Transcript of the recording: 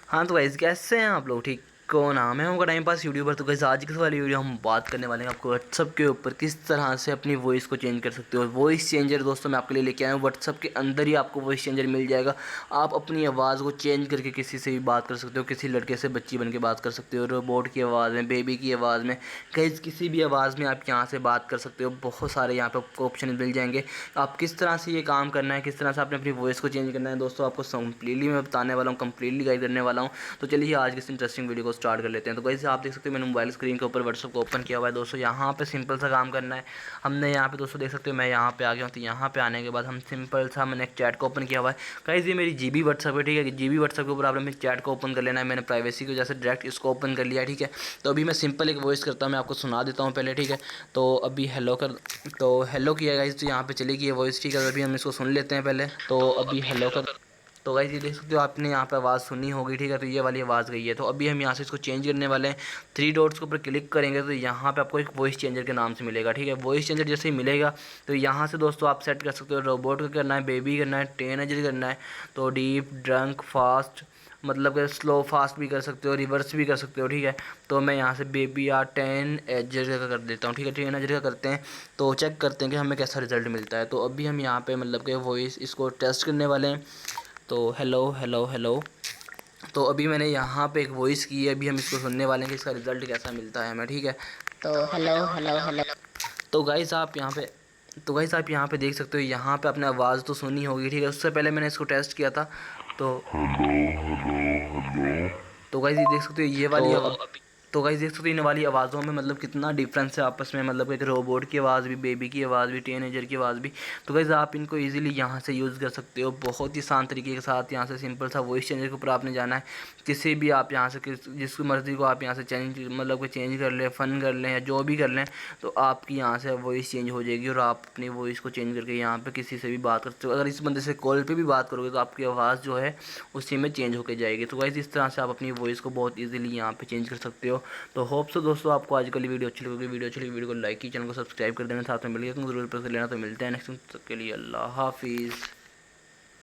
हाँ तो गाइस कैसे हैं आप लोग? ठीक को नाम है होगा टाइम पास यूट्यूबर। तो गाइस आज की वाली वीडियो हम बात करने वाले हैं आपको व्हाट्सअप के ऊपर किस तरह से अपनी वॉइस को चेंज कर सकते हो। वॉइस चेंजर दोस्तों मैं आपके लिए लेके आया हूँ। व्हाट्सअप के अंदर ही आपको वॉइस चेंजर मिल जाएगा। आप अपनी आवाज़ को चेंज करके किसी से भी बात कर सकते हो, किसी लड़के से बच्ची बन के बात कर सकते हो, रोबोट की आवाज़ में, बेबी की आवाज़ में, गाइस किसी भी आवाज़ में आप यहाँ से बात कर सकते हो। बहुत सारे यहाँ पे आपको ऑप्शन मिल जाएंगे। आप किस तरह से ये काम करना है, किस तरह से आपने अपनी वॉइस को चेंज करना है दोस्तों, आपको कंप्लीटली मैं बताने वाला हूँ, कंप्लीटली गाइड करने वाला हूँ। तो चलिए आज की इस इंटरेस्टिंग वीडियो को स्टार्ट कर लेते हैं। तो गाइस आप देख सकते हो मैंने मोबाइल स्क्रीन के ऊपर व्हाट्सएप को ओपन किया हुआ है दोस्तों। यहाँ पे सिंपल सा काम करना है हमने। यहाँ पे दोस्तों देख सकते हो मैं यहाँ पे आ गया हूँ। तो यहाँ पे आने के बाद हम सिंपल सा मैंने एक चैट को ओपन किया हुआ है। गाइस ये मेरी जीबी व्हाट्सएप है, ठीक है। जीबी व्हाट्सएप के ऊपर आपने मेरे चैट को ओपन कर लेना है। मैंने प्राइवेसी की वजह से डायरेक्ट इसको ओपन कर लिया, ठीक है। तो अभी मैं सिंपल एक वॉइस करता हूँ, मैं आपको सुना देता हूँ पहले, ठीक है। तो अभी हेलो कर, तो हेलो किया गाइस, तो यहाँ पे चलेगी ये वॉइस, ठीक है। अभी हम इसको सुन लेते हैं पहले। तो अभी हेलो कर, तो गाइस ये देख सकते हो आपने यहाँ पे आवाज़ सुनी होगी, ठीक है। तो ये वाली आवाज़ गई है। तो अभी हम यहाँ से इसको चेंज करने वाले हैं। थ्री डॉट्स के ऊपर क्लिक करेंगे तो यहाँ पे आपको एक वॉइस चेंजर के नाम से मिलेगा, ठीक है। वॉइस चेंजर जैसे ही मिलेगा तो यहाँ से दोस्तों आप सेट कर सकते हो रोबोट का करना है, बेबी करना है, टीनेजर करना है। तो डीप, ड्रंक, फास्ट, मतलब कि स्लो फास्ट भी कर सकते हो, रिवर्स भी कर सकते हो, ठीक है। तो मैं यहाँ से बेबी या टेन एजर का कर देता हूँ, ठीक है। टेन एजर का करते हैं तो चेक करते हैं कि हमें कैसा रिजल्ट मिलता है। तो अभी हम यहाँ पे मतलब कि वॉइस इसको टेस्ट करने वाले हैं। तो हेलो हेलो हेलो, तो अभी मैंने यहाँ पे एक वॉइस की है। अभी हम इसको सुनने वाले हैं कि इसका रिज़ल्ट कैसा मिलता है हमें, ठीक है। तो हेलो हेलो हेलो, तो गाइस आप यहाँ पे, तो गाइस आप यहाँ पे देख सकते हो, यहाँ पे आपने आवाज़ तो सुनी होगी, ठीक है। उससे पहले मैंने इसको टेस्ट किया था। तो तो गाइस ये देख सकते हो ये वाली तो गाइस देख सकते हो इन वाली आवाज़ों में मतलब कितना डिफरेंस है आपस में। मतलब एक रोबोट की आवाज़ भी, बेबी की आवाज़ भी, टीनेजर की आवाज़ भी। तो गाइस आप इनको इजीली यहाँ से यूज़ कर सकते हो बहुत ही आसान तरीके के साथ। यहाँ से सिंपल सा वॉइस चेंजर के ऊपर आपने जाना है। किसी भी आप यहाँ से जिसकी मर्ज़ी को आप यहाँ से चेंज मतलब कि चेंज कर लें, फ़न कर लें या जो भी कर लें, तो आपकी यहाँ से वॉइस चेंज हो जाएगी और आप अपनी वॉइस को चेंज करके यहाँ पे किसी से भी बात कर सकते हो। अगर इस बंदे से कॉल पे भी बात करोगे तो आपकी आवाज़ जो है उसी में चेंज होकर जाएगी। तो गाइस इस तरह से आप अपनी वॉइस को बहुत ईजिली यहाँ पे चेंज कर सकते हो। तो होप सो दोस्तों आपको आज कल वीडियो अच्छी लगेगी। वीडियो अच्छी लगी वीडियो को लाइक की, चैनल को सब्सक्राइब कर देना, साथ में मिलिए जरूर पर लेना। तो मिलते हैं नेक्स्ट तक के लिए अल्लाह हाफिज़।